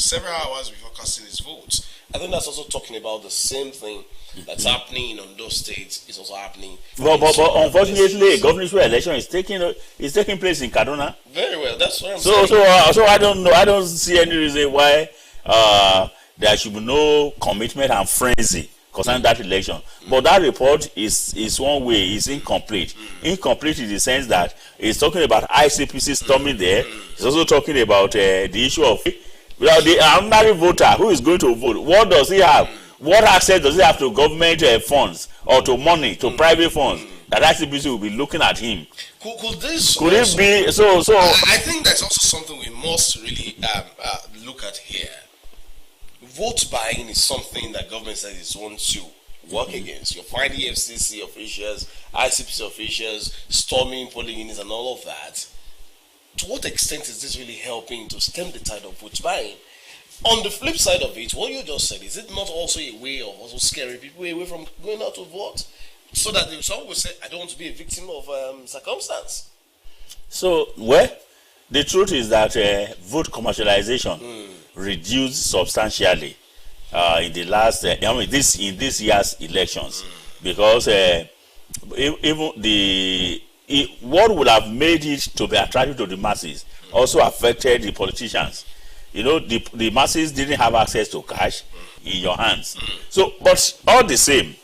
several hours before casting his votes. I think that's also talking about the same thing that's happening in those states is also happening. But unfortunately, a governorship election is taking place in Kaduna. Very well, that's what I'm saying. So I don't know. I don't see any reason why there should be no commitment and frenzy concerning that election. But that report is one way, is incomplete. Incomplete in the sense that it's talking about ICPC storming there. It's also talking about the issue of the ordinary voter who is going to vote. What does he have? What access does he have to government funds or to money, to private funds that ICPC will be looking at him? Could it be so? I think that's also something we must really look at here. Vote buying is something that government says it wants to work against. You find EFCC officials, ICPC officials storming polling units and all of that. To what extent is this really helping to stem the tide of vote buying? On the flip side of it, what you just said, is it not also a way of also scaring people away from going out to vote? So that someone will say, I don't want to be a victim of circumstance. So, well, the truth is that vote commercialization reduced substantially in the last, in this year's elections, because even what would have made it to be attractive to the masses also affected the politicians. You know, the masses didn't have access to cash in your hands. So, but all the same,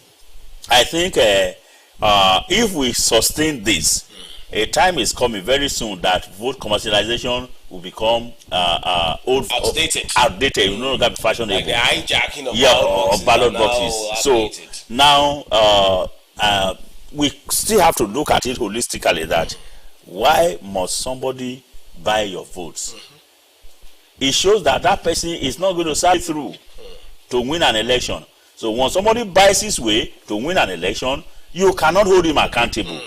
I think if we sustain this, a time is coming very soon that vote commercialization will become outdated. You no longer be fashionable. Like the hijacking of ballot boxes. So now we still have to look at it holistically. That why must somebody buy your votes? It shows that that person is not going to serve through to win an election. So when somebody buys his way to win an election, you cannot hold him accountable,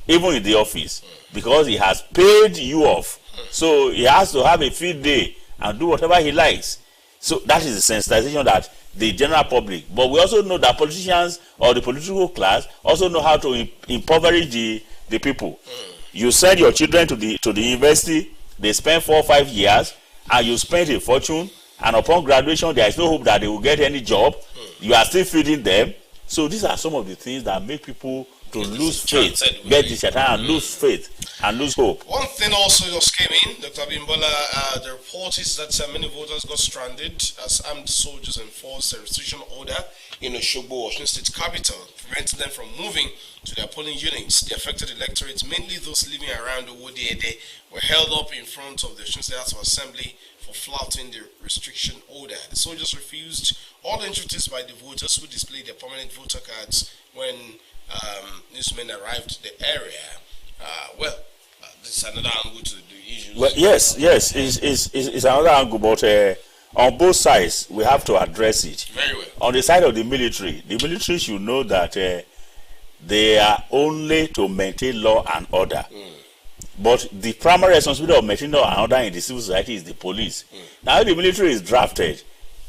even in the office, because he has paid you off. So he has to have a field day and do whatever he likes. So that is the sensitization that the general public, but we also know that politicians or the political class also know how to impoverish the people. You send your children to the university, they spend 4 or 5 years, and you spend a fortune, and upon graduation there is no hope that they will get any job. You are still feeding them. So these are some of the things that make people to lose faith, get disenchanted and lose faith and lose hope. One thing also just came in, Dr. Bimbola, the report is that many voters got stranded as armed soldiers enforced a restriction order in Osogbo, Osun State capital, preventing them from moving to their polling units. The affected electorates, mainly those living around Owodiede, were held up in front of the Osun State House of Assembly for flouting the restriction order. The soldiers refused all entreaties by the voters who displayed their permanent voter cards when newsmen arrived to the area. This is another angle to the issue. Well, yes, it's another angle, but on both sides we have to address it. Very well. On the side of the military should know that they are only to maintain law and order. But the primary responsibility of maintaining law and order in the civil society is the police. Now, if the military is drafted,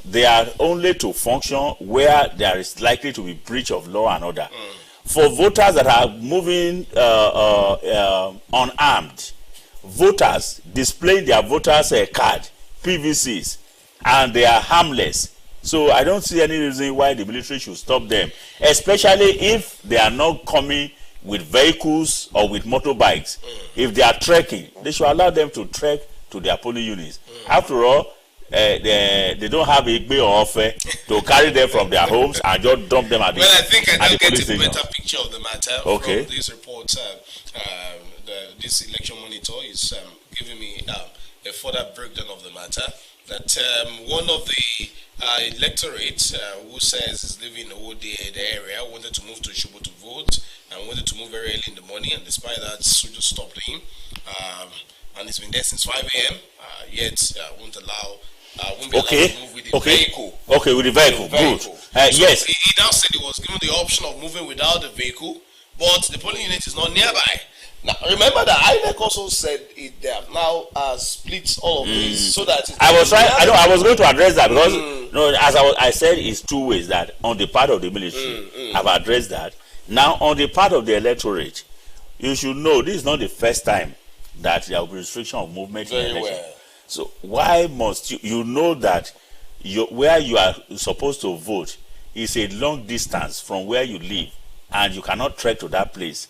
they are only to function where there is likely to be breach of law and order. For voters that are moving unarmed, voters displaying their voters card, PVCs, and they are harmless. So I don't see any reason why the military should stop them, especially if they are not coming with vehicles or with motorbikes. If they are trekking, they should allow them to trek to their polling units. After all, they don't have a IGBARAOKE or OFE to carry them from their homes and just dump them at the I think I now get a station. better picture of the matter from this report. This election monitor is giving me a further breakdown of the matter. That one of the electorates who says is living in the area wanted to move to Osogbo to vote and wanted to move very early in the morning, and despite that, soldiers stopped him. And he's been there since 5 a.m. Yet won't allow. Won't be allowed to move with the vehicle. Okay, with the vehicle. Good. So yes. He now said he was given the option of moving without the vehicle, but the polling unit is not nearby. Now, remember that INEC also said they have now split all of these so that I was going to address that because as I said, it's two ways. That on the part of the military, I've addressed that. Now, on the part of the electorate, you should know this is not the first time that there will be restriction of movement in election. So why must you know that where you are supposed to vote is a long distance from where you live, and you cannot trek to that place,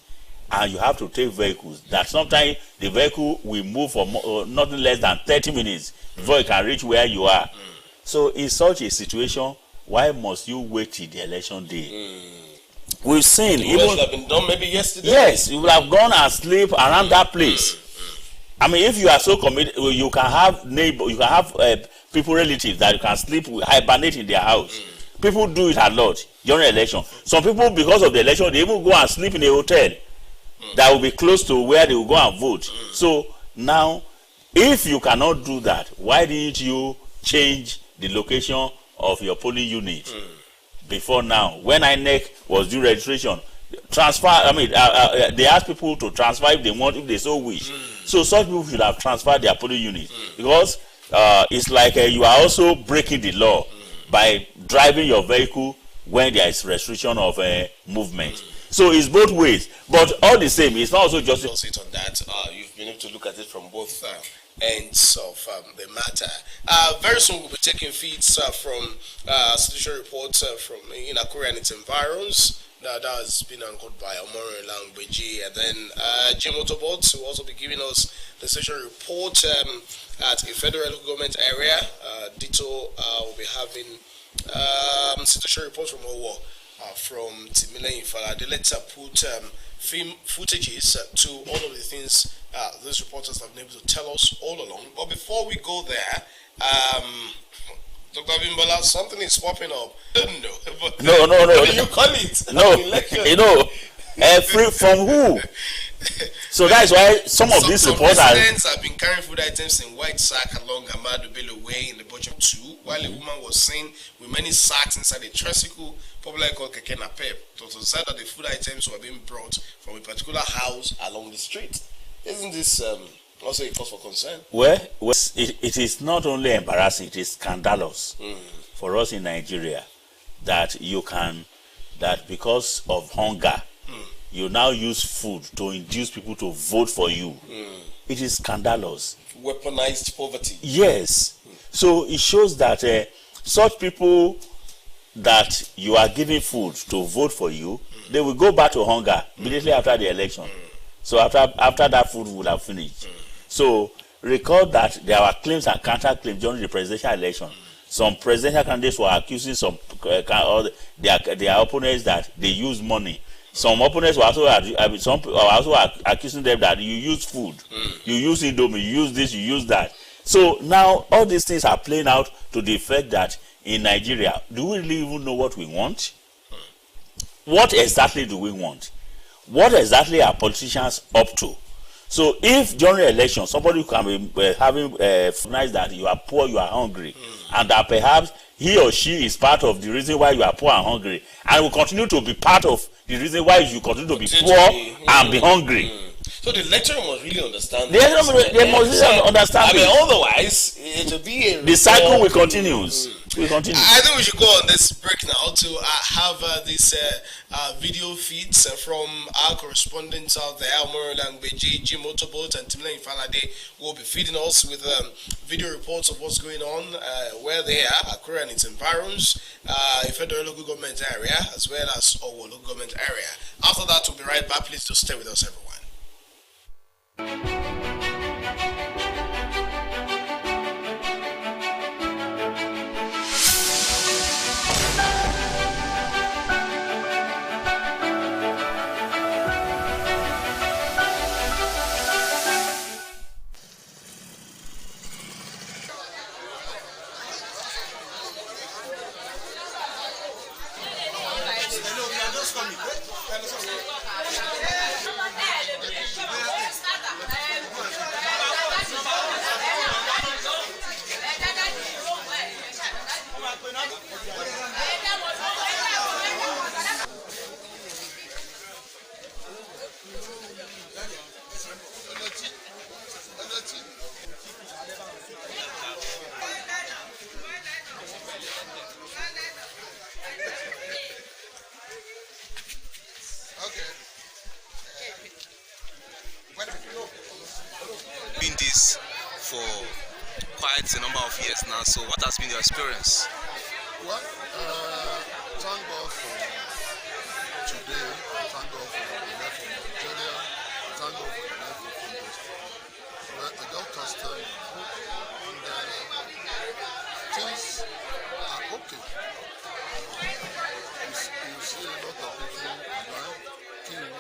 and you have to take vehicles that sometimes the vehicle will move for nothing less than 30 minutes before it can reach where you are. So in such a situation, why must you wait till the election day? We've seen it would have been done maybe yesterday. Yes, you will have gone and sleep around that place. I mean, if you are so committed, you can have neighbors, you can have people, relatives that you can sleep with, hibernate in their house. People do it a lot during election. Some people, because of the election, they even go and sleep in a hotel that will be close to where they will go and vote. So now, if you cannot do that, why didn't you change the location of your polling unit before now? When INEC was doing registration, transfer, I mean, they ask people to transfer if they want, if they so wish. So such people should have transferred their polling unit, because it's like you are also breaking the law by driving your vehicle when there is restriction of movement. So it's both ways, but all the same, it's not also just on that. You've been able to look at it from both ends of the matter. Very soon we'll be taking feeds from situation reports from AKURE and its environs. That has been anchored by Omoro Langbeji, and then Jim Motorboats will also be giving us the situation report at a federal government area. Dito will be having situation report from Owo, from Timile Infala. Let's put film footages to all of the things these reporters have been able to tell us all along. But before we go there, Dr. Bimbola, something is popping up. No. What do you call it? No, free from who? So that's why some of these reports residents have been carrying food items in white sack along OBELE way in the Bottom 2, while a woman was seen with many sacks inside a tricycle, popularly called Keke Napep. It was said that the food items were being brought from a particular house along the street. Isn't this also a cause for concern? Well, it is not only embarrassing, it is scandalous for us in Nigeria that that because of hunger, you now use food to induce people to vote for you. It is scandalous. Weaponized poverty. Yes. So it shows that such people that you are giving food to vote for you, they will go back to hunger immediately after the election. So after that food would have finished. So recall that there were claims and counter-claims during the presidential election. Some presidential candidates were accusing their opponents that they use money. Some opponents were also accusing them that you use food, you use Indomie, you use this, you use that. So now all these things are playing out to the effect that in Nigeria, do we really even know what we want? What exactly do we want? What exactly are politicians up to? So if during election somebody can be having recognized that you are poor, you are hungry, and that perhaps he or she is part of the reason why you are poor and hungry, and will continue to be part of the reason why you continue to be poor and be hungry. So the lecturer must really understand. They must really understand. I mean, otherwise it will be the cycle will continue. I think we should go on this break now to have these video feeds from our correspondents out there. Omoro Langbeji, Jim Motorboat, and Timile Infalade will be feeding us with video reports of what's going on, where they are, AKURE and its environs, a federal local government area, as well as Owo local government area. After that, we'll be right back. Please do stay with us, everyone. Doing this for quite a number of years now. So what has been your experience? Well, thank God for today. Thank God for the life of Nigeria. Thank God for the life of industry. Well, I just casted my book, and things are okay. You see a lot of people online queuing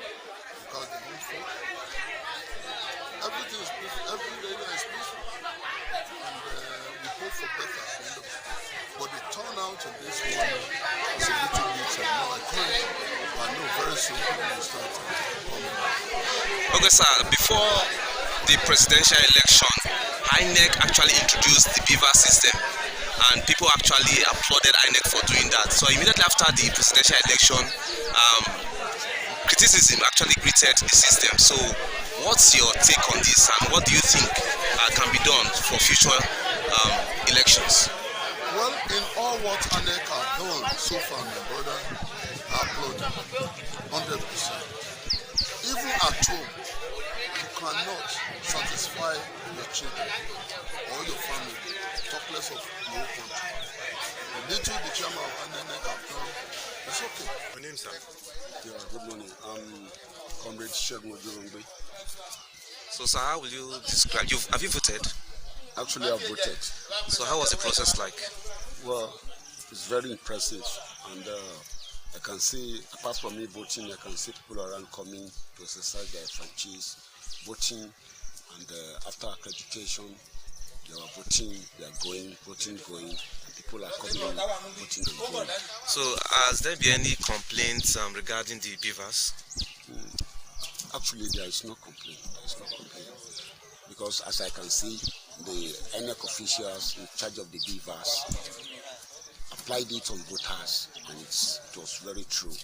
because they want food. Everything is peaceful. Every area is peaceful, and we hope for better at the end of the day. But the turnout in this morning is a little bit more encouraging. But I know very soon people will start coming. Okay, sir. Before the presidential election, INEC actually introduced the BVAS system, and people actually applauded INEC for doing that. So immediately after the presidential election, criticism actually greeted the system. So what's your take on this, and what do you think can be done for future elections? Well, in all what INEC have done so far, my brother, I applaud 100%. Even at home, you cannot satisfy your children or your family, talk less of the whole country. The little the chairman of INEC have done, it's okay. My name is sir. Yeah, good morning. I'm Comrade Shegun Odurungbe. So, sir, how will you describe? Have you voted? Actually, I've voted. So, how was the process like? Well, it's very impressive, and I can see, apart from me voting, I can see people around coming to exercise their franchise, voting, and after accreditation, they are voting, they are going, voting, going. People are coming, voting, and going. So, has there been any complaints regarding the BVAS? Actually, there is no complaint. There is no complaint. Because as I can see, the INEC officials in charge of the BVAS applied it on voters, and it was very true.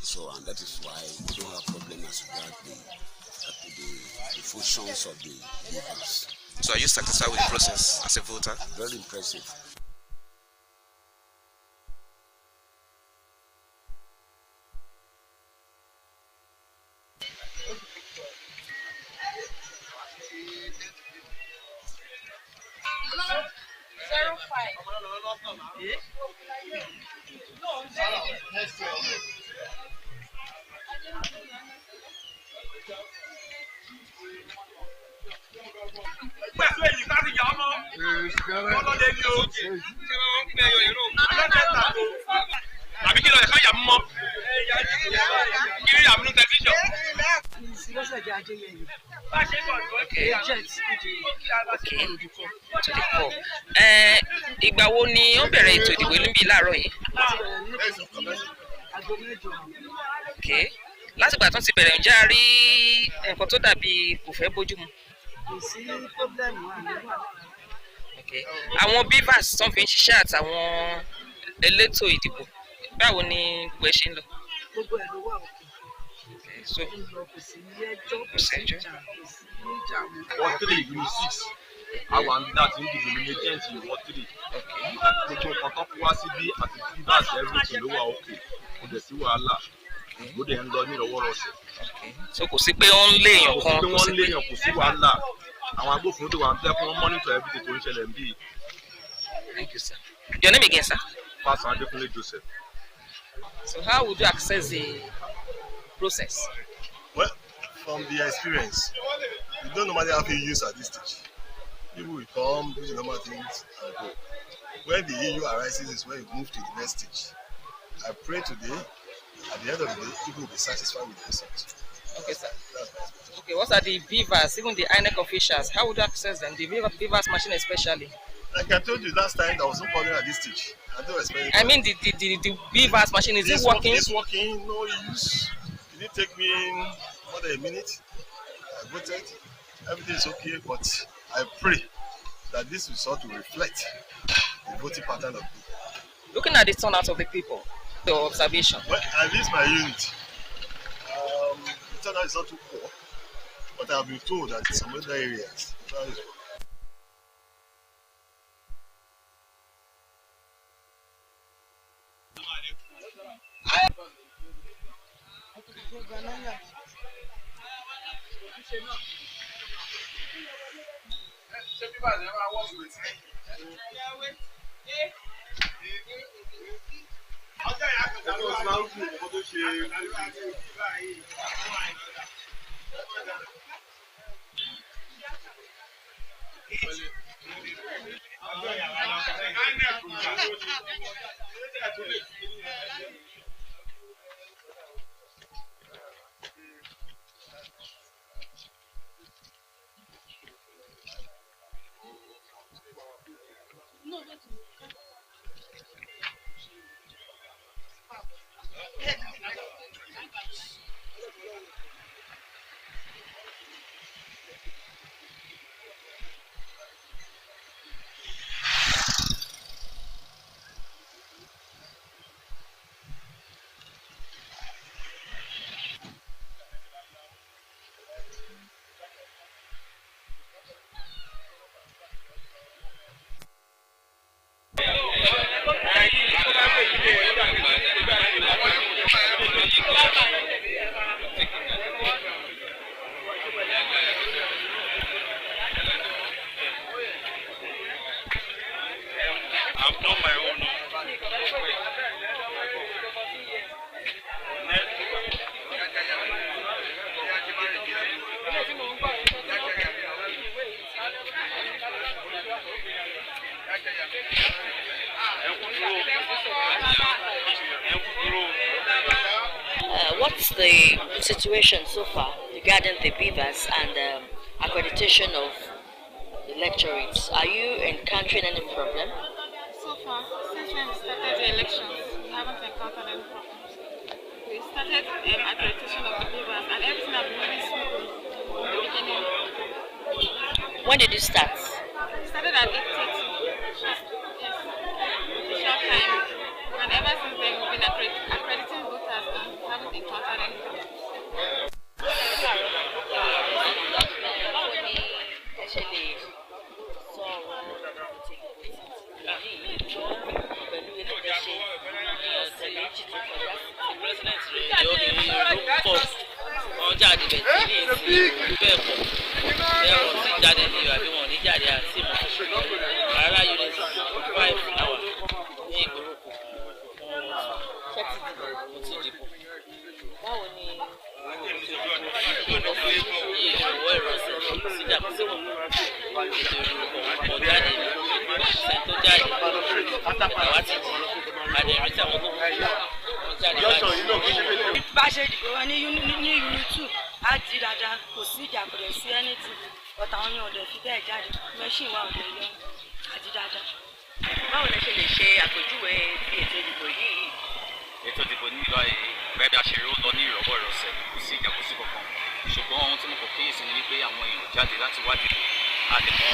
So, and that is why we don't have problem as regards the functions of the BVAS. So, are you satisfied with the process as a voter? Very impressive. Ìgbà wo ni ó bẹ̀rẹ̀ ètò ìdìbò níbí láàárọ̀ yìí? Láti ìgbà tó ti bẹ̀rẹ̀ ǹjẹ́ a rí nǹkan tó dàbí kò fẹ́ bójú mu? Kò sí pọ́blẹ́mù àníwá. Àwọn BVAS tó ń fi ń ṣiṣẹ́ àtàwọn elétò ìdìbò báwo ni gbogbo ẹ ṣe ń lọ? Gbogbo ẹ̀ ló wà òkè. So Kò sí ẹjọ́, kò sí ìjà, kò sí ìjà mú. Ward 3, Unit 6. Àwọn àmì náà ti ń dìbò ní agent Ward 3. Gbogbo nǹkan tó kú wá síbí àti BVAS everything ló wà òkè. Kò dẹ̀ sí wàhálà. Ló dẹ̀ ń lọ ní ìrọwọ́rọsẹ̀. So kò sí pé ó ń léèyàn kan. Kò sí pé wọ́n ń léèyàn, kò sí wàhálà. Àwọn agbófinró tó wà ń tẹ́ fún monitor everything tó ń ṣẹlẹ̀ ń bí. Thank you, sir. Your name again, sir? Pastor Adekunle Joseph. So how would you access the process? Well, from the experience, you don't normally have a use at this stage. People will come, do the normal things, and go. When the issue arises is when you move to the next stage. I pray today, at the end of the day, people will be satisfied with the result. Okay, sir. Okay, what are the BVAS, even the INEC officials? How would you access them? The BVAS machine especially? Like I told you last time, there was no problem at this stage. I don't expect it. I mean the BVAS machine, is it working? It's working, no use. It didn't take me more than a minute. I voted. Everything is okay, but I pray that this result will reflect the voting pattern of people. Looking at the turnout of the people, the observation. Well, at least my unit, the turnout is not too poor, but I've been told that in some other areas, What's the situation so far regarding the beavers and accreditation of the lectorates? Are you encountering any problem? So far, since when we started the elections, we haven't encountered any problems. We started accreditation of the beavers and everything has been moving smoothly from the beginning. When did you start? We started at 8:30. Yes. A short time. And ever since then, we've been accrediting voters and we haven't encountered any problems. Báwo lẹ ṣe lè ṣe àpèjúwe bí ètò ìdìbò yìí? Ètò ìdìbò ní ìlú ayé bẹ́ẹ̀ bí a ṣe rí ó lọ ní ìrọ̀wọ́ ìrọ̀sẹ̀ kò sí ìjà kò sí kankan. Ṣùgbọ́n ohun tí mo kò kíyèsí ni wípé àwọn èèyàn jáde láti wádìí àdìmọ́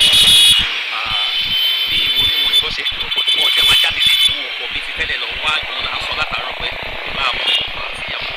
bí ìwé oníwọ̀n ìbọn ṣe tó kó ọ̀tẹ̀ wá jáde lé tí wọn kò bí ti tẹ́lẹ̀ lọ wá òun là ń sọ látàárọ̀ pé ìbá àwọn ọ̀rọ̀ àti ìyàwó.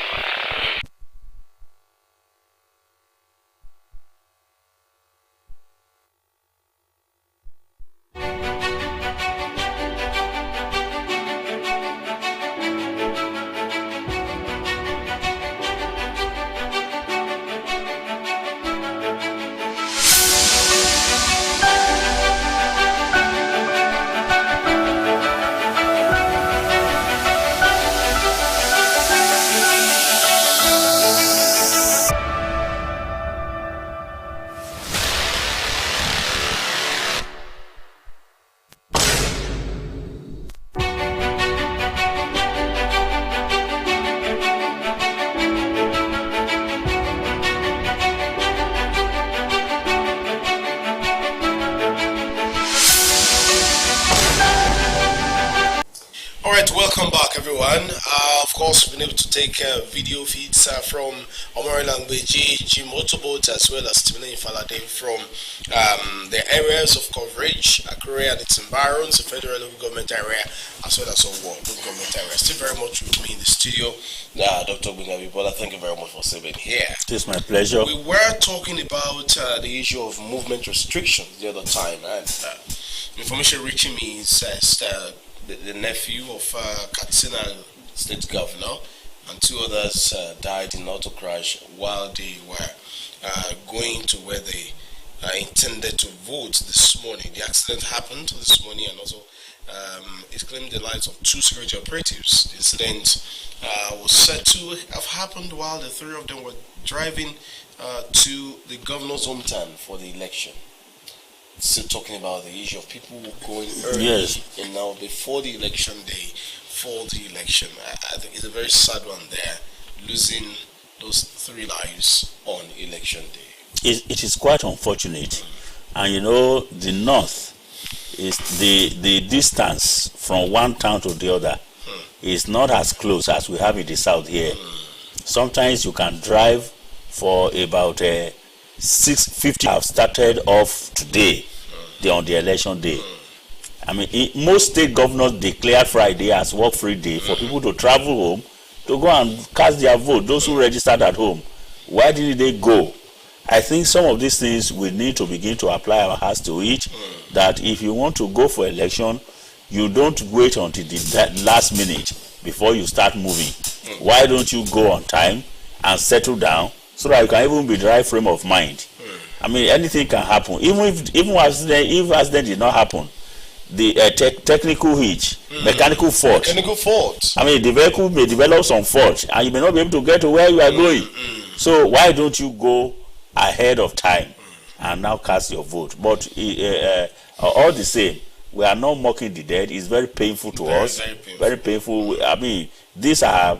Welcome back, everyone. Of course, we've been able to take video feeds from Omori Language, Jim Motorboat, as well as Timina Falade from the areas of coverage, AKURE and its environs, the federal local government area, as well as our local government area. Still very much with me in the studio, Dr. Bungabibola. Thank you very much for being here. It is my pleasure. We were talking about the issue of movement restrictions the other time, and information reaching me says the nephew of Katsina State Governor and two others died in auto crash while they were going to where they intended to vote this morning. The accident happened this morning, and also it claimed the lives of 2 security operatives. The incident was said to have happened while the 3 of them were driving to the governor's hometown for the election. Still talking about the issue of people going early and now before the election day for the election. I think it's a very sad one there, losing those 3 lives on election day. It is quite unfortunate, and you know, the north is the distance from one town to the other is not as close as we have in the south here. Sometimes you can drive for about 6:50. Have started off today, on the election day. I mean, most state governors declared Friday as work-free day for people to travel home to go and cast their vote. Those who registered at home, why did they go? I think some of these things we need to begin to apply our hearts to it. That if you want to go for election, you don't wait until the last minute before you start moving. Why don't you go on time and settle down so that you can even be in the right frame of mind? I mean, anything can happen. If accident did not happen, the technical hitch, mechanical fault. I mean, the vehicle may develop some fault, and you may not be able to get to where you are going. So why don't you go ahead of time and now cast your vote? But all the same, we are not mocking the dead. It's very painful to us. Very painful. I mean, these are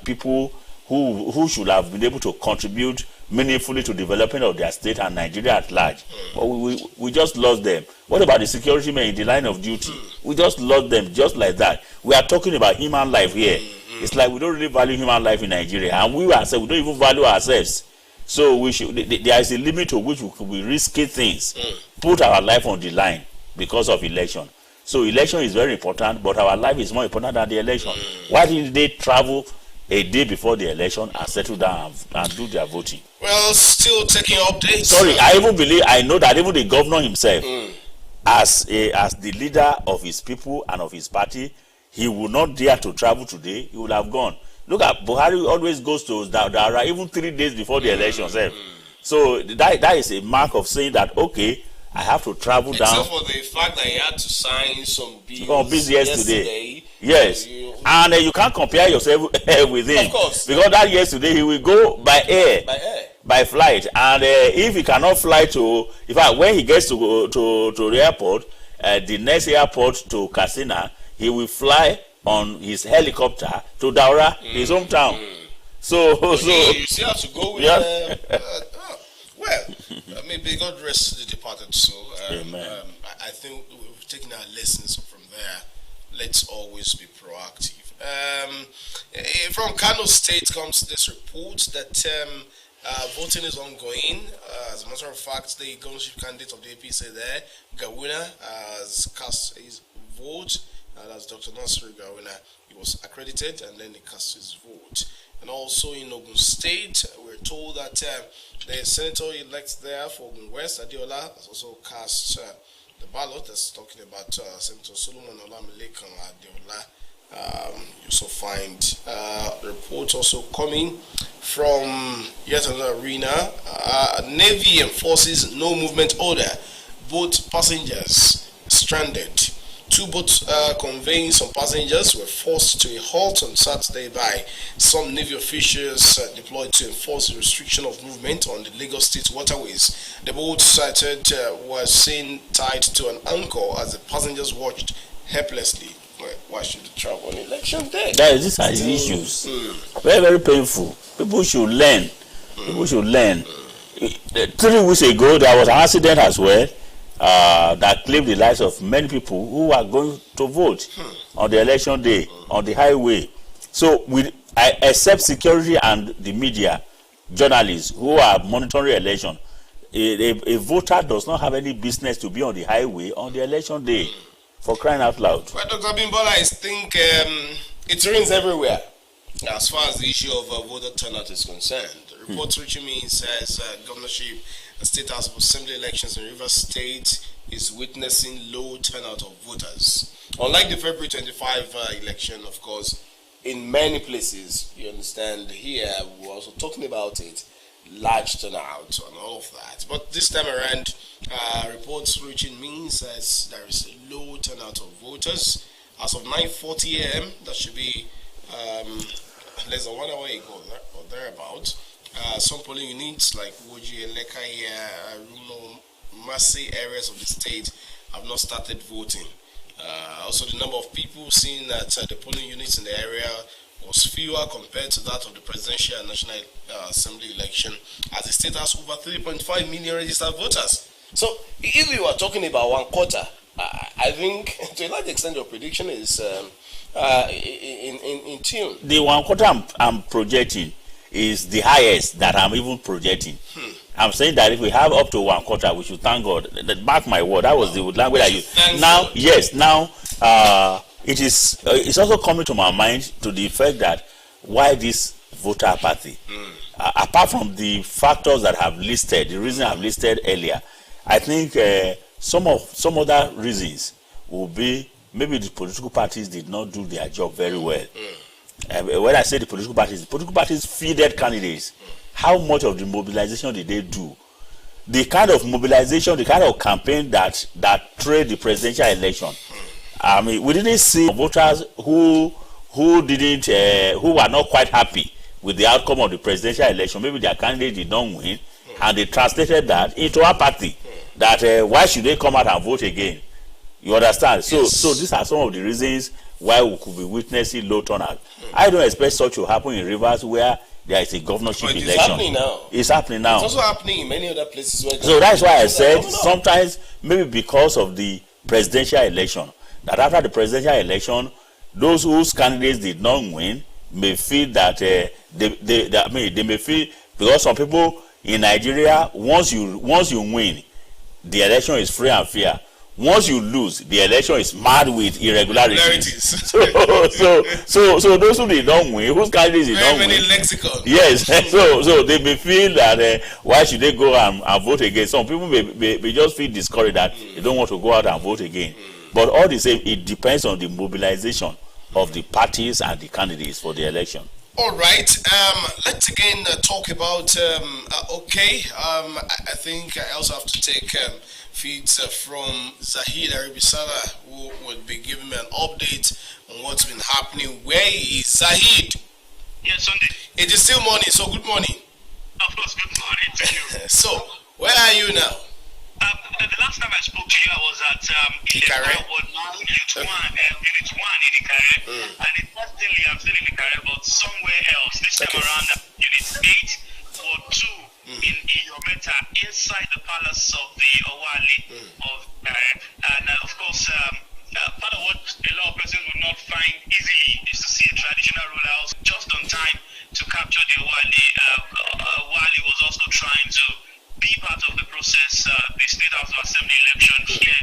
people who should have been able to contribute meaningfully to development of their state and Nigeria at large. But we just lost them. What about the security men in the line of duty? We just lost them just like that. We are talking about human life here. It's like we don't really value human life in Nigeria, and we ourselves, we don't even value ourselves. So we should. There is a limit to which we could be risky things, put our life on the line because of election. So election is very important, but our life is more important than the election. Why didn't they travel a day before the election and settle down and do their voting? Well, still taking updates. Sorry, I know that even the governor himself, as the leader of his people and of his party, he will not dare to travel today. He will have gone. Look at Buhari always goes to Daura even 3 days before the election. So that is a mark of saying that, okay, I have to travel down. Except for the fact that he had to sign some bills yesterday. Yes, and you can't compare yourself with him. Of course. Because that yesterday he will go by air. By flight. And if he cannot fly in fact, when he gets to the airport, the next airport to Katsina, he will fly on his helicopter to Daura, his hometown. So you still have to go with well, maybe God rest the departed soul. I think we've taken our lessons from there. Let's always be proactive. From Kano State comes this report that voting is ongoing. As a matter of fact, the governorship candidate of the APC there, Gawuna, has cast his vote. That's Dr. Nasri Gawuna. He was accredited and then he cast his vote. And also in Ogun State, we're told that the senator-elect there for Ogun West, Adeola, has also cast the ballot. That's talking about Senator Solomon Olamilekan Adeola. You also find reports also coming from yet another arena. Navy enforces no movement order. Boat passengers stranded. 2 boats conveying some passengers were forced to a halt on Saturday by some Navy officials deployed to enforce the restriction of movement on the Lagos State waterways. The boats cited were seen tied to an anchor as the passengers watched helplessly. Why should they travel on election day? These are the issues. Very, very painful. People should learn. People should learn. 3 weeks ago, there was an accident as well. That claimed the lives of many people who are going to vote on the election day on the highway. So, except security and the media, journalists who are monitoring election, a voter does not have any business to be on the highway on the election day. For crying out loud. Well, Dr. Bimbola, I think it rains everywhere as far as the issue of voter turnout is concerned. The reports reaching me says governorship and state house of assembly elections in Rivers State is witnessing low turnout of voters. Unlike the February 25 election, of course, in many places, you understand, here we're also talking about it. large turnout and all of that. But this time around, reports reaching me says there is a low turnout of voters. As of 9:40 a.m., that should be less than 1 hour ago or thereabout. Some polling units like Woji, Lekaya, Runo, Masi areas of the state have not started voting. Also, the number of people seen at the polling units in the area was fewer compared to that of the presidential and national assembly election, as the state has over 3.5 million registered voters. So, if you are talking about 1/4, I think to a large extent your prediction is in tune. The 1/4 I'm projecting is the highest that I'm even projecting. I'm saying that if we have up to 1/4, we should thank God. Mark my word, that was the language I used. Now, yes, now it's also coming to my mind to the effect that why this voter apathy. Apart from the factors that have listed, the reason I've listed earlier, I think some other reasons will be maybe the political parties did not do their job very well. When I say the political parties fielded candidates. How much of the mobilization did they do? The kind of mobilization, the kind of campaign that trade the presidential election. I mean, we didn't see voters who were not quite happy with the outcome of the presidential election. Maybe their candidate did not win, and they translated that into apathy. That why should they come out and vote again? You understand? So these are some of the reasons why we could be witnessing low turnout. I don't expect such to happen in Rivers where there is a governorship election. It's happening now. It's happening now. It's also happening in many other places. So that's why I said sometimes maybe because of the presidential election, that after the presidential election, those whose candidates did not win may feel that they may feel, because some people in Nigeria, once you win, the election is free and fair. Once you lose, the election is mad with irregularities. So those who did not win, whose candidates did not win, lexicon. Yes. so they may feel that why should they go and vote again? Some people may just feel discouraged that they don't want to go out and vote again. But all the same, it depends on the mobilization of the parties and the candidates for the election. All right. Let's again talk about I think I also have to take feeds from Zahid Aribisala, who would be giving me an update on what's been happening. Where is Zahid? Yes, Sunday. It is still morning, so good morning. Of course, good morning to you. So, where are you now? The last time I spoke to you, I was at Unit 1 in Ikare, and interestingly, I'm still in Ikare, but somewhere else. This time around, Unit 8 or 2 in Iyometa, inside the palace of the Owali of Ikare. And of course, part of what a lot of persons would not find easy is to see a traditional ruler house just on time to capture the Owali. Owali was also trying to be part of the process. The State House of Assembly election here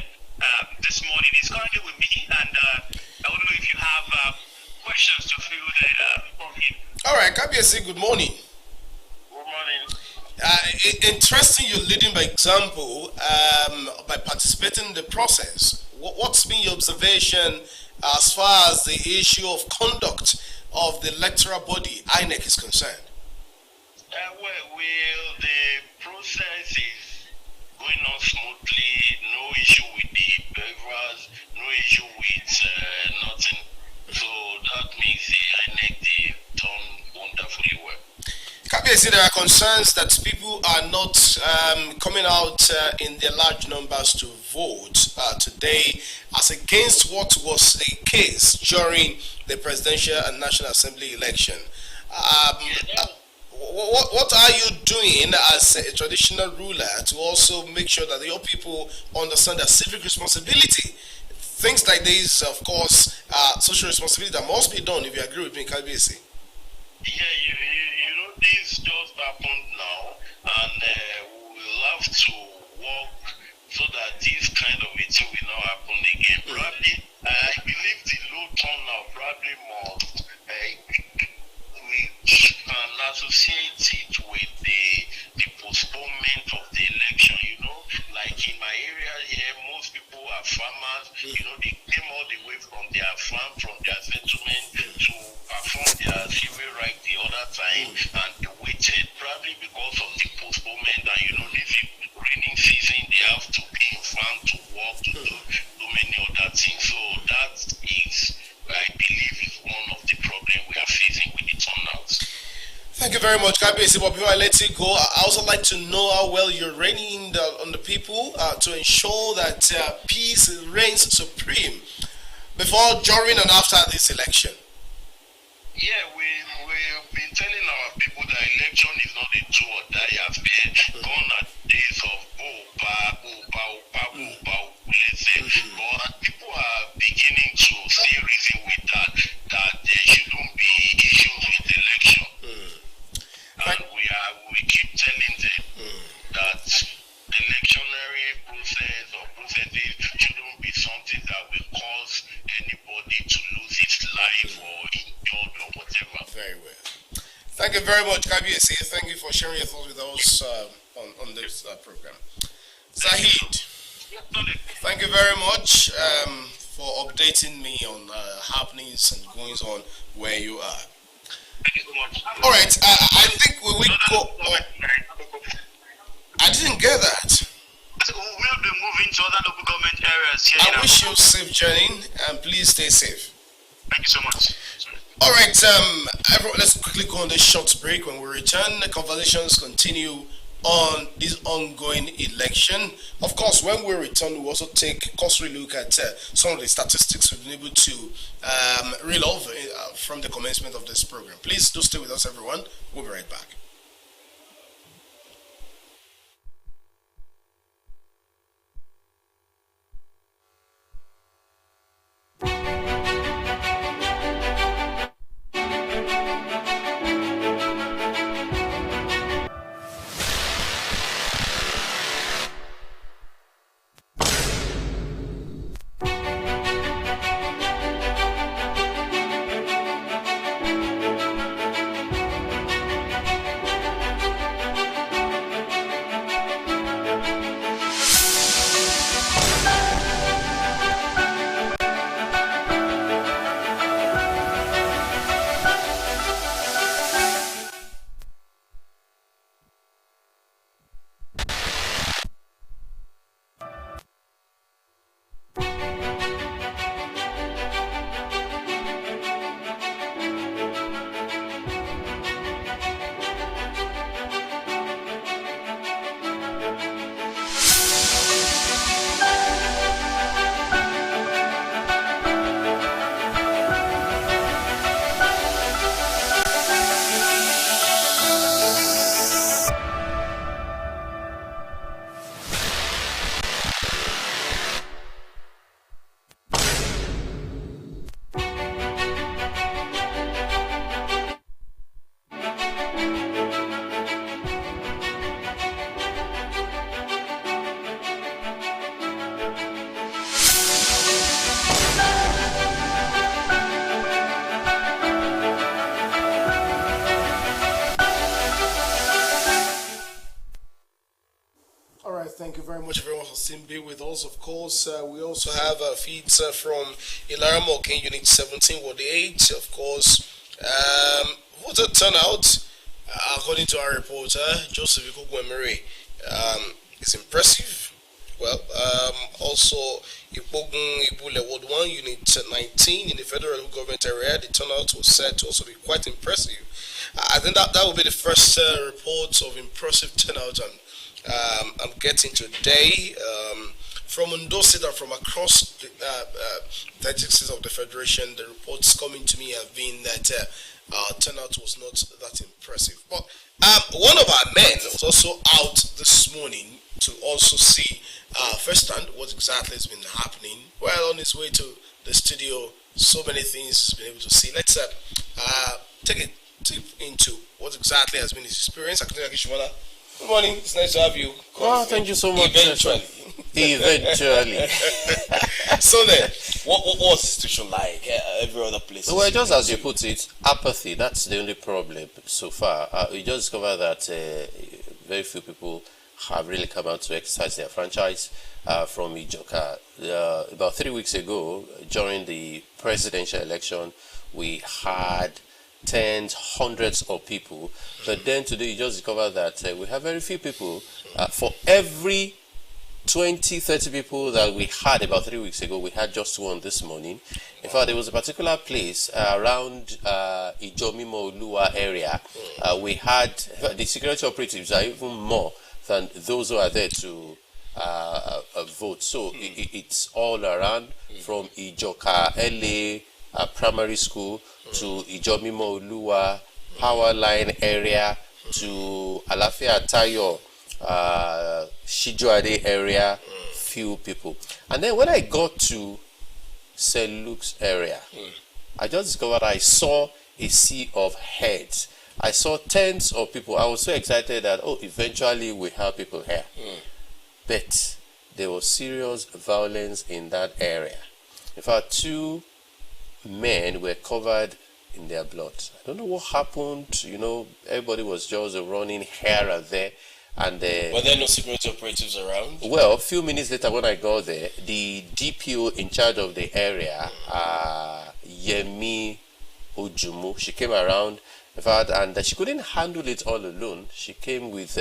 this morning. He's currently with me, and I don't know if you have questions to field from him. All right, Kabiesi, good morning. Good morning. Interesting, you're leading by example by participating in the process. What's been your observation as far as the issue of conduct of the electoral body, INEC, is concerned? The process is going on smoothly, no issue with the beavers, no issue with nothing. So that makes the INEC done wonderfully well. Kabiesi, there are concerns that people are not coming out in their large numbers to vote today, as against what was the case during the presidential and national assembly election. What are you doing as a traditional ruler to also make sure that your people understand their civic responsibility? Things like this, of course, social responsibility that must be done, if you agree with me, Kabiesi. Yeah, you know, this just happened now, and we'll have to work so that this kind of meeting will not happen again. Probably, I believe the low turnout probably more. We can associate it with the postponement of the election, you know. Like in my area here, most people are farmers, you know, they came all the way from their farm, from their settlement to perform their civil right the other time, and they waited probably because of you very much, KBC. But before I let you go, I also like to know how well you're reigning on the people to ensure that peace reigns supreme before, during, and after this election. Yeah, we've been telling our people that election is not a do or die affair. Gone are days of let's say. But people are beginning to see reason with that there shouldn't be issues with election. And we keep telling them that electionary process or processes shouldn't be something that will cause anybody to lose his life or injured or whatever. Very well. Thank you very much, KBC. Thank you for sharing your thoughts with us on this program. Zahid, thank you very much for updating me on happenings and goings on where you are. Thank you so much. All right, I think we will go. I didn't get that. We'll be moving to other local government areas here. I wish you a safe journey and please stay safe. Thank you so much. All right, everyone, let's quickly go on this short break. When we return, the conversations continue on this ongoing election. Of course, when we return, we'll also take a cursory look at some of the statistics we've been able to reel over from the commencement of this program. Please do stay with us, everyone. We'll be right back. Thank you very much, everyone, for staying with us. Of course, we also have feeds from AKURE Unit 17, Ward 8. Of course, voter turnout, according to our reporter, Joseph Ikugwemere, is impressive. Well, also, Ibule Ward 1, Unit 19, in the federal government area, the turnout was said to also be quite impressive. I think that will be the first report of impressive turnout I'm getting today from Ondo State and from across the 36 of the Federation. The reports coming to me have been that turnout was not that impressive. But one of our men was also out this morning to also see firsthand what exactly has been happening. Well, on his way to the studio, so many things he's been able to see. Let's take a tip into what exactly has been his experience. Good morning. It's nice to have you. Oh, thank you so much. Eventually. So then, what was the situation like every other place? Well, just as you put it, apathy. That's the only problem so far. We just discovered that very few people have really come out to exercise their franchise from Ijoka. About 3 weeks ago, during the presidential election, we had tens, hundreds of people, but then today you just discover that we have very few people. For every 20-30 people that we had about 3 weeks ago, we had just one this morning. In fact, there was a particular place around Ijomimo Lua area. We had the security operatives are even more than those who are there to vote. So it's all around from Ijoka LA primary school to Ijomimo Lua power line area to Alafia Tayo Shijoade area, few people. And then when I got to St. Luke's area, I just discovered I saw a sea of heads. I saw tens of people. I was so excited that, eventually we have people here. But there was serious violence in that area. In fact, 2 men were covered in their blood. I don't know what happened. Everybody was just running here and there. And were there no security operatives around? Well, a few minutes later when I got there, the DPO in charge of the area, Yemi Ojumu, she came around, in fact, and she couldn't handle it all alone. She came with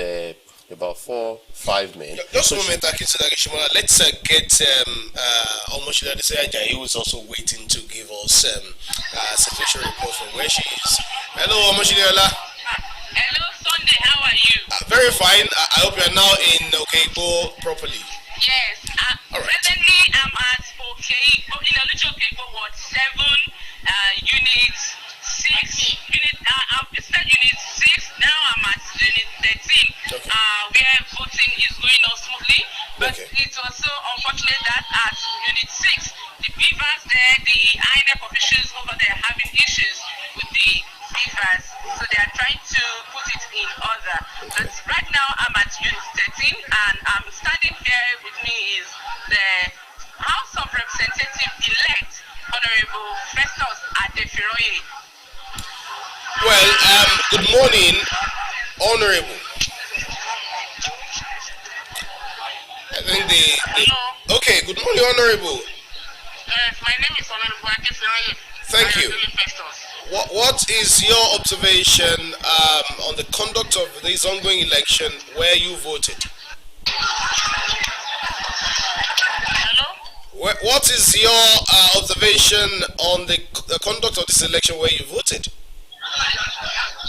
about 4-5 men. Just a moment, let's get Omoshila Ajayi, who is also waiting to give us situation report from where she is. Hello, Omoshila. Hello, Sunday, how are you? Very fine. I hope you are now in Okeibo properly. Yes. Presently, I'm at Okeibo, in Okeibo, Ward 7, Unit 6. I've visited Unit 6, now I'm at Unit 13, where voting is going on smoothly. But it was so unfortunate that at Unit 6, the beavers there, the INEC officials over there having issues with the beavers. So they are trying to put it in order. But right now I'm at Unit 13 and I'm standing here with me is the House of Representative-elect, Honorable Festus Adefiroye. Well, good morning, Honorable. I think okay, good morning, Honorable. My name is Honorable Adefiroye. Thank you. What is your observation on the conduct of this ongoing election where you voted? Hello? What is your observation on the conduct of this election where you voted?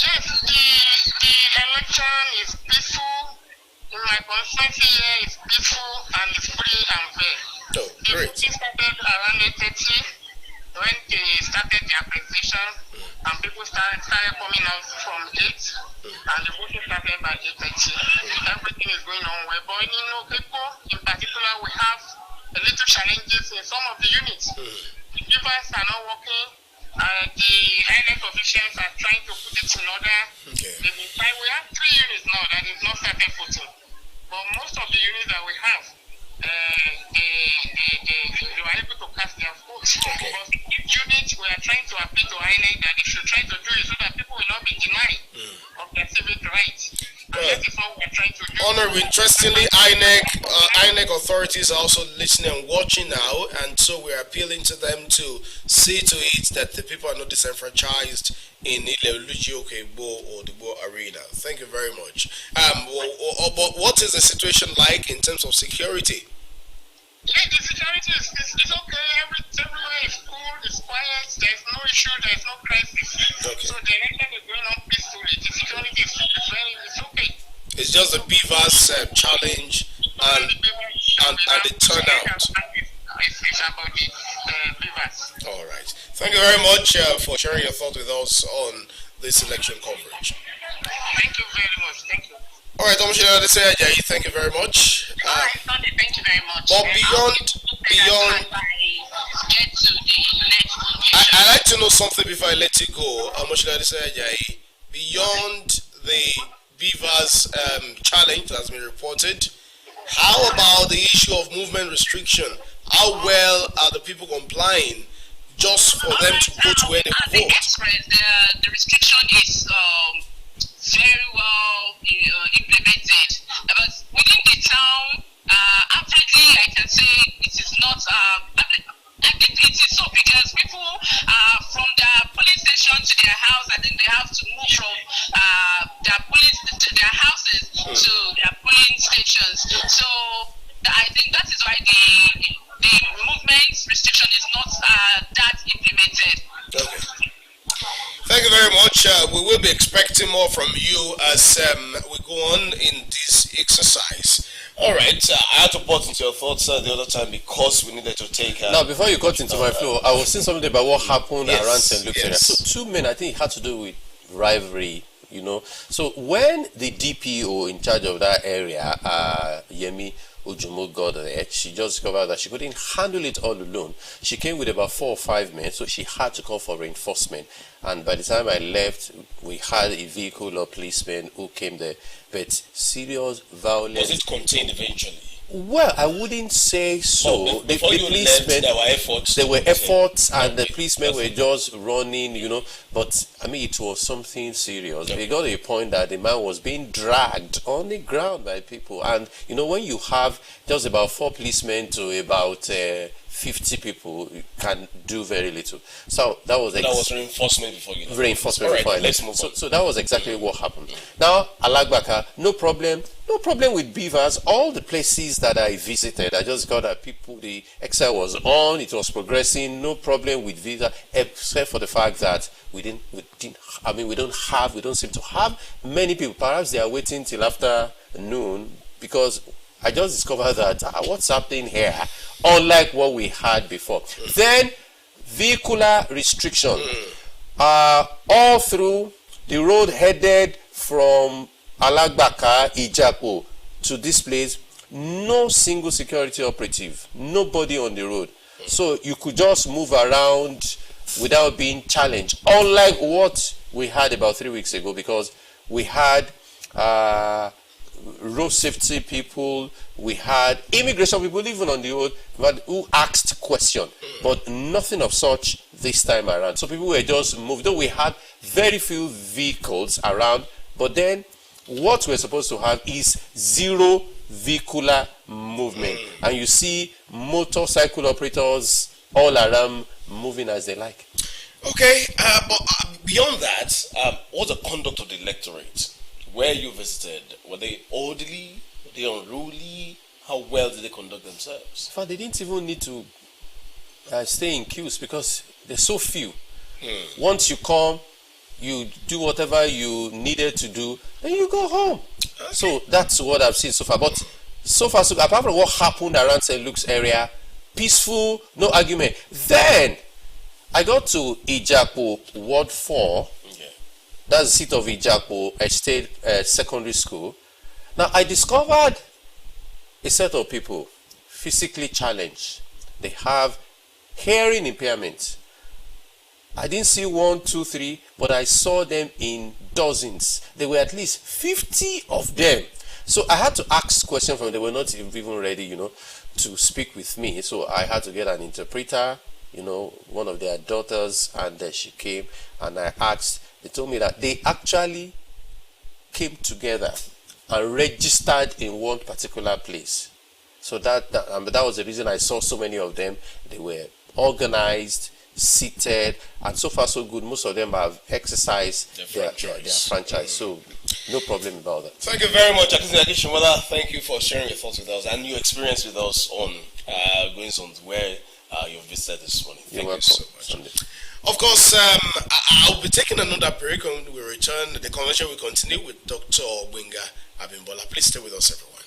Yes, the election is peaceful. In my constituency here is peaceful and it's free and fair. Oh, great. The voting started around 8:30 when they started their presentation and people started coming out from 8 and the voting started by 8:30. Everything is going on well. But people in particular, we have a little challenges in some of the units. The beavers are not working. The INEC officials are trying to put it in order. We have 3 units now that is not started voting. But most of the units that we have, they were able to cast their votes. Because each unit, we are trying to appeal to INEC that they should try to do it so that people will not be denied of their civic rights. And that is what we are trying to do. Honorable, interestingly, INEC authorities are also listening and watching now, and so we're appealing to them to see to it that the people are not disenfranchised in Okeibo or the Bo Arena. Thank you very much. But what is the situation like in terms of security? Yeah, the security is okay. Everywhere is cool, it's quiet, there's no issue, there's no crisis. So the election is going on peacefully. The security is okay. It's just the beavers challenge and the turnout. It's about the beavers. All right. Thank you very much for sharing your thoughts with us on this election coverage. Thank you very much. Thank you. All right, Omoshila Ajayi, thank you very much. All right, Sunday, thank you very much. But beyond, I like to know something before I let you go, Omoshila Ajayi. Beyond the beavers challenge that has been reported, how about the issue of movement restriction? How well are the people complying just for them to go to where they vote? The restriction is very well implemented. But within the town, absolutely, I can say it is not. I think it is so because people from their police station to their house, I think they have to move from their police to their houses to their polling stations. So I much. We will be expecting more from you as we go on in this exercise. All right, I had to put into your thoughts the other time because we needed to take... now, before you got into my flow, I was saying something about what happened around St. Luke's area. Yes. So 2 men, I think it had to do with rivalry, you know. So when the DPO in charge of that area, Yemi Ujumu, got there, she just discovered that she couldn't handle it all alone. She came with about 4 or 5 men, so she had to call for reinforcement. And by the time I left, we had a vehicle of policemen who came there. But serious violence... Was it contained eventually? Well, I wouldn't say so. Well, before you left, there were efforts. There were efforts, and the policemen were just running, you know. But I mean, it was something serious. They got to a point that the man was being dragged on the ground by people, and you know, when you have just about 4 policemen to about 50 people, you can do very little. So that was reinforcement before you left. Reinforcement before I left. Let's move on. So that was exactly what happened. Now, Alagbaka, no problem with beavers. All the places that I visited, I just got that people, the exile was on, it was progressing, no problem with beavers, except for the fact that we don't seem to have many people. Perhaps they are waiting till after noon, because I just discovered that what's happening here, unlike what we had before. Then vehicular restriction all through the road headed from Alagbaka, Ijapo to this place. No single security operative, nobody on the road, so you could just move around without being challenged, unlike what we had about 3 weeks ago, because we had road safety people, we had immigration people even on the road who asked questions, but nothing of such this time around. So people were just moved, though we had very few vehicles around, but then what we're supposed to have is zero vehicular movement, and you see motorcycle operators all around moving as they like. Okay, but beyond that, what's the conduct of the electorate? Where you visited, were they orderly? Were they unruly? How well did they conduct themselves? In fact, they didn't even need to stay in queues because there's so few. Once you come, you do whatever you needed to do, then you go home. Okay. So that's what I've seen so far. But so far, apart from what happened around St. Luke's area, peaceful, no argument. Then I got to Ijapo, Ward 4. That's the seat of Ijapo Estate Secondary School. Now, I discovered a set of people physically challenged. They have hearing impairment. I didn't see 1, 2, 3, but I saw them in dozens. There were at least 50 of them. So I had to ask questions from them. They were not even ready, you know, to speak with me. So I had to get an interpreter, you know, one of their daughters, and she came, and I asked. They told me that they actually came together and registered in one particular place. So that was the reason I saw so many of them. They were organized, seated, and so far so good. Most of them have exercised their franchise. So no problem about that. Thank you very much, Akishimola. Thank you for sharing your thoughts with us and your experience with us on going on where you visited this morning. Thank you so much. Sunday. Of course, I'll be taking another break. When we return, the conversation will continue with Dr. Winga Abimbola. Please stay with us, everyone.